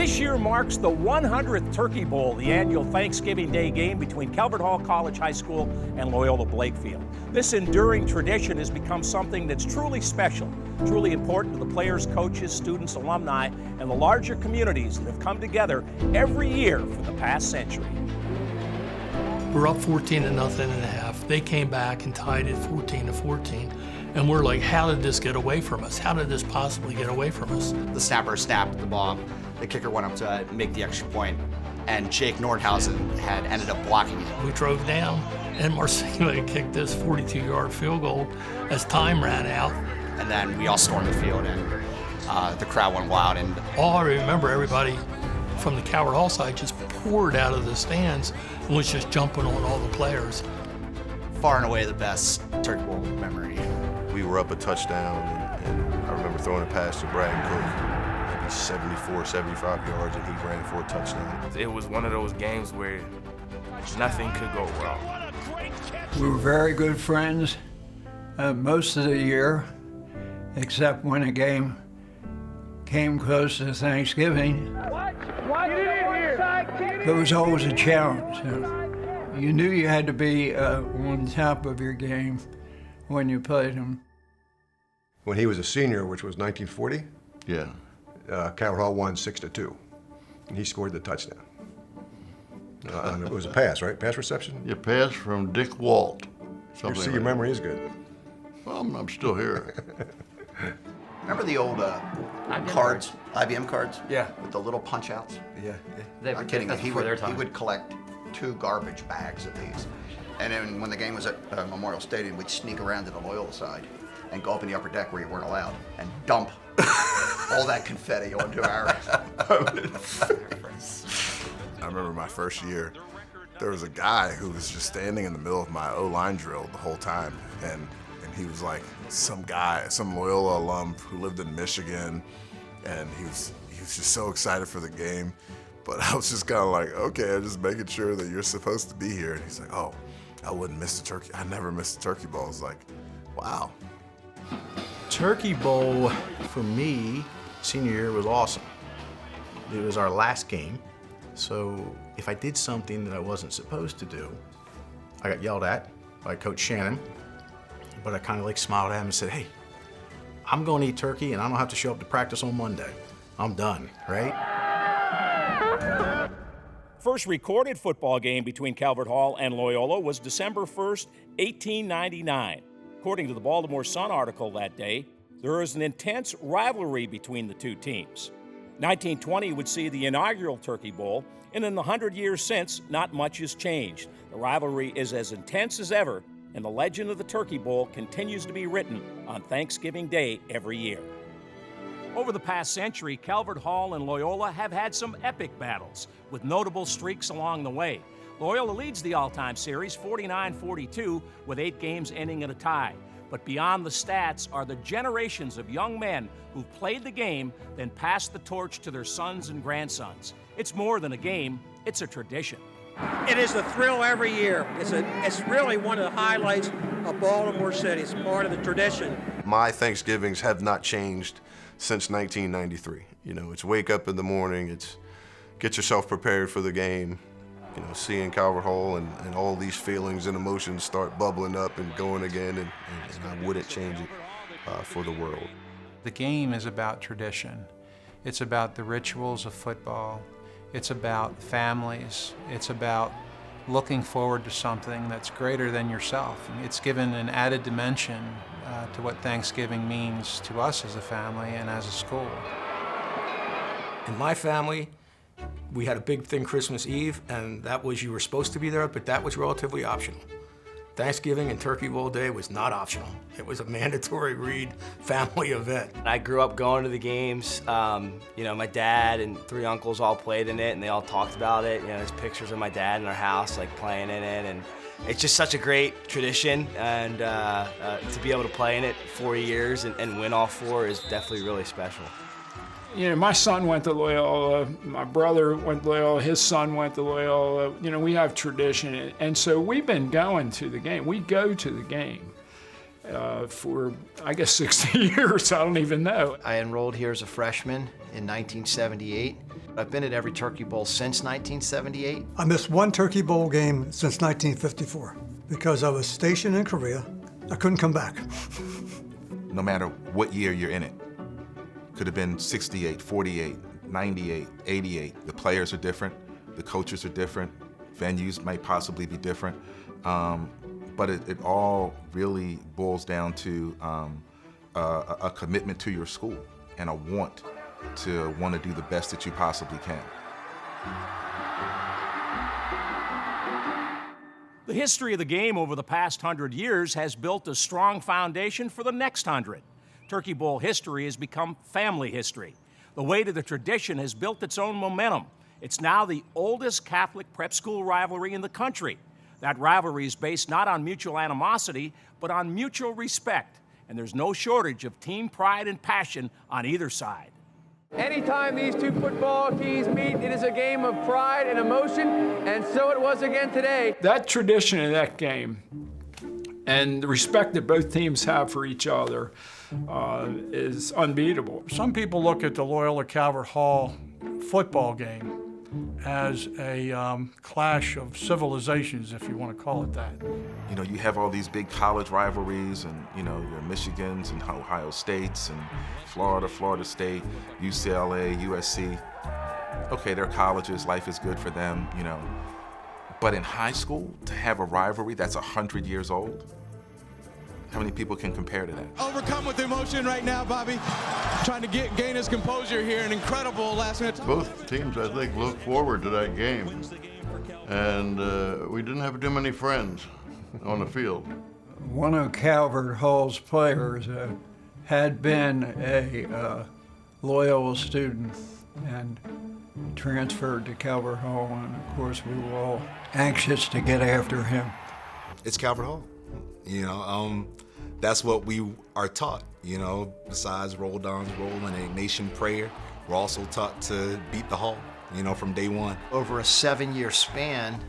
This year marks the 100th Turkey Bowl, the annual Thanksgiving Day game between Calvert Hall College High School and Loyola Blakefield. This enduring tradition has become something that's truly special, truly important to the players, coaches, students, alumni, and the larger communities that have come together every year for the past century. We're up 14-0 in the half. They came back and tied it 14-14. And we're like, how did this get away from us? How did this possibly get away from us? The snapper snapped the ball. The kicker went up to make the extra point, and Jake Nordhausen had ended up blocking it. We drove down, and Marcelo kicked this 42-yard field goal as time ran out. And then we all stormed the field, and the crowd went wild. And all I remember, everybody from the Calvert Hall side just poured out of the stands and was just jumping on all the players. Far and away the best Turkey Bowl memory. We were up a touchdown, and I remember throwing a pass to Brad Cook, maybe 74, 75 yards, and he ran for a touchdown. It was one of those games where nothing could go wrong. We were very good friends most of the year, except when a game came close to Thanksgiving. It was always a challenge. You knew you had to be on top of your game when you played him. When he was a senior, which was 1940, Yeah. Calvert Hall won 6-2, and he scored the touchdown. And it was a pass, right? Pass reception? You pass from Dick Walt. Something See, like your memory is good. Well, I'm still here. Remember the old cards, IBM cards? Yeah. With the little punch outs? Yeah. I'm kidding. He would collect 2 garbage bags of these. And then when the game was at Memorial Stadium, we'd sneak around to the Loyola side and go up in the upper deck where you weren't allowed and dump all that confetti onto our I remember my first year, there was a guy who was just standing in the middle of my O-line drill the whole time, and he was like some guy, some Loyola alum who lived in Michigan, and he was just so excited for the game. But I was just kind of like, okay, I'm just making sure that you're supposed to be here. And he's like, oh, I wouldn't miss the turkey. I never missed the turkey bowl. I was like, wow. Turkey Bowl, for me, senior year was awesome. It was our last game, so if I did something that I wasn't supposed to do, I got yelled at by Coach Shannon, but I kind of like smiled at him and said, hey, I'm going to eat turkey and I don't have to show up to practice on Monday. I'm done, right? First recorded football game between Calvert Hall and Loyola was December 1st, 1899. According to the Baltimore Sun article that day, there was an intense rivalry between the two teams. 1920 would see the inaugural Turkey Bowl, and in the 100 years since, not much has changed. The rivalry is as intense as ever, and the legend of the Turkey Bowl continues to be written on Thanksgiving Day every year. Over the past century, Calvert Hall and Loyola have had some epic battles, with notable streaks along the way. Loyola leads the all-time series 49-42, with 8 games ending in a tie. But beyond the stats are the generations of young men who've played the game, then passed the torch to their sons and grandsons. It's more than a game, it's a tradition. It is a thrill every year. It's really one of the highlights of Baltimore City. It's part of the tradition. My Thanksgivings have not changed since 1993. You know, it's wake up in the morning, it's get yourself prepared for the game. You know, seeing Calvert Hall and all these feelings and emotions start bubbling up and going again, and I wouldn't change it for the world. The game is about tradition. It's about the rituals of football. It's about families. It's about looking forward to something that's greater than yourself. It's given an added dimension to what Thanksgiving means to us as a family and as a school. In my family, we had a big thing Christmas Eve, and that was you were supposed to be there, but that was relatively optional. Thanksgiving and Turkey Bowl Day was not optional. It was a mandatory Reed family event. I grew up going to the games. You know, my dad and 3 uncles all played in it, and they all talked about it. You know, there's pictures of my dad in our house, like playing in it, and it's just such a great tradition. And to be able to play in it 4 years and win all 4 is definitely really special. You know, my son went to Loyola, my brother went to Loyola, his son went to Loyola. You know, we have tradition, and so we've been going to the game. We go to the game for, I guess, 60 years, I don't even know. I enrolled here as a freshman in 1978. I've been at every Turkey Bowl since 1978. I missed one Turkey Bowl game since 1954 because I was stationed in Korea. I couldn't come back. No matter what year you're in it, could have been 68, 48, 98, 88. The players are different, the coaches are different, venues might possibly be different, but it all really boils down to a commitment to your school and a want to do the best that you possibly can. The history of the game over the past 100 years has built a strong foundation for the next 100. Turkey Bowl history has become family history. The weight of the tradition has built its own momentum. It's now the oldest Catholic prep school rivalry in the country. That rivalry is based not on mutual animosity, but on mutual respect. And there's no shortage of team pride and passion on either side. Anytime these two football teams meet, it is a game of pride and emotion, and so it was again today. That tradition in that game and the respect that both teams have for each other is unbeatable. Some people look at the Loyola Calvert Hall football game as a clash of civilizations, if you want to call it that. You know, you have all these big college rivalries and, you know, your Michigans and Ohio States and Florida, Florida State, UCLA, USC. Okay, they're colleges, life is good for them, you know. But in high school, to have a rivalry that's 100 years old, how many people can compare to that? Overcome with emotion right now, Bobby. Trying to gain his composure here. An incredible last minute. Both teams, I think, looked forward to that game. And we didn't have too many friends on the field. One of Calvert Hall's players had been a Loyola student and transferred to Calvert Hall, and of course we were all anxious to get after him. It's Calvert Hall. You know, that's what we are taught, you know, besides Roll Don's Roll and a nation prayer, we're also taught to beat the Hall, you know, from day one. Over a 7-year span,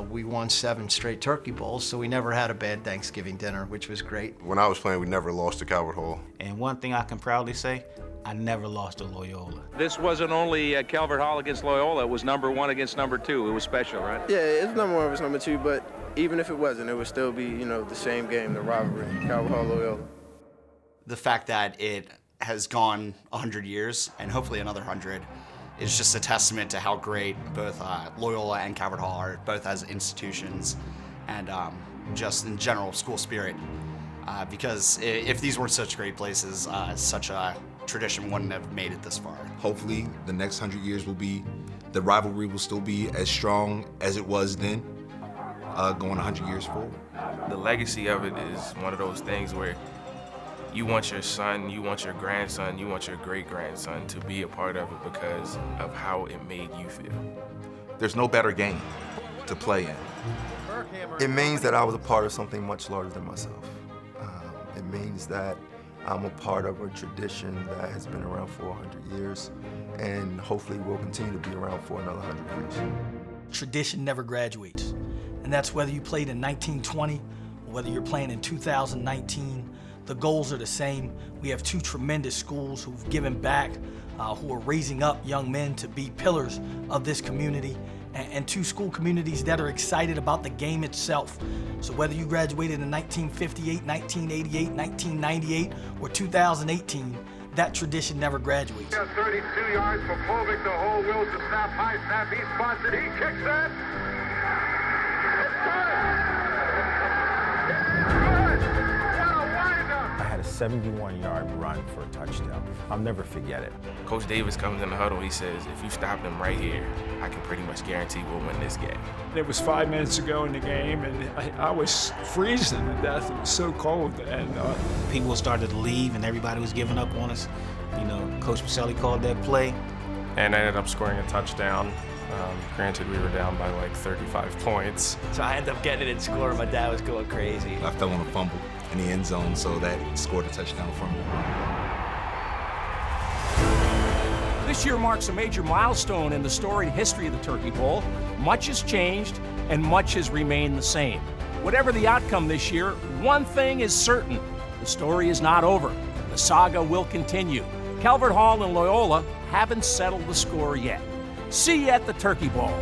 we won 7 straight Turkey Bowls, so we never had a bad Thanksgiving dinner, which was great. When I was playing, we never lost to Calvert Hall. And one thing I can proudly say, I never lost to Loyola. This wasn't only Calvert Hall against Loyola, it was number 1 against number 2. It was special, right? Yeah, it's number 1 versus number 2, but even if it wasn't, it would still be, you know, the same game, the rivalry, Calvert Hall, Loyola. The fact that it has gone 100 years, and hopefully another 100, is just a testament to how great both Loyola and Calvert Hall are, both as institutions and just in general school spirit. Because if these weren't such great places, such a tradition wouldn't have made it this far. Hopefully the next 100 years the rivalry will still be as strong as it was then, going 100 years forward. The legacy of it is one of those things where you want your son, you want your grandson, you want your great-grandson to be a part of it because of how it made you feel. There's no better game to play in. It means that I was a part of something much larger than myself. It means that I'm a part of a tradition that has been around for 100 years and hopefully will continue to be around for another 100 years. Tradition never graduates, and that's whether you played in 1920 or whether you're playing in 2019. The goals are the same. We have 2 tremendous schools who've given back, who are raising up young men to be pillars of this community, and 2 school communities that are excited about the game itself. So whether you graduated in 1958, 1988, 1998, or 2018, that tradition never graduates. 32 yards for Povik, the hole, Wills to snap, high snap, he spots it, he kicks that. I had a 71-yard run for a touchdown. I'll never forget it. Coach Davis comes in the huddle, he says, if you stop them right here, I can pretty much guarantee we'll win this game. It was 5 minutes to go in the game, and I was freezing to death. It was so cold. And people started to leave, and everybody was giving up on us. You know, Coach Pacelli called that play. And I ended up scoring a touchdown. Granted, we were down by like 35 points. So I ended up getting it and scoring. My dad was going crazy. I fell on a fumble in the end zone, so that scored a touchdown for me. This year marks a major milestone in the storied history of the Turkey Bowl. Much has changed, and much has remained the same. Whatever the outcome this year, one thing is certain: the story is not over. The saga will continue. Calvert Hall and Loyola haven't settled the score yet. See you at the Turkey Bowl.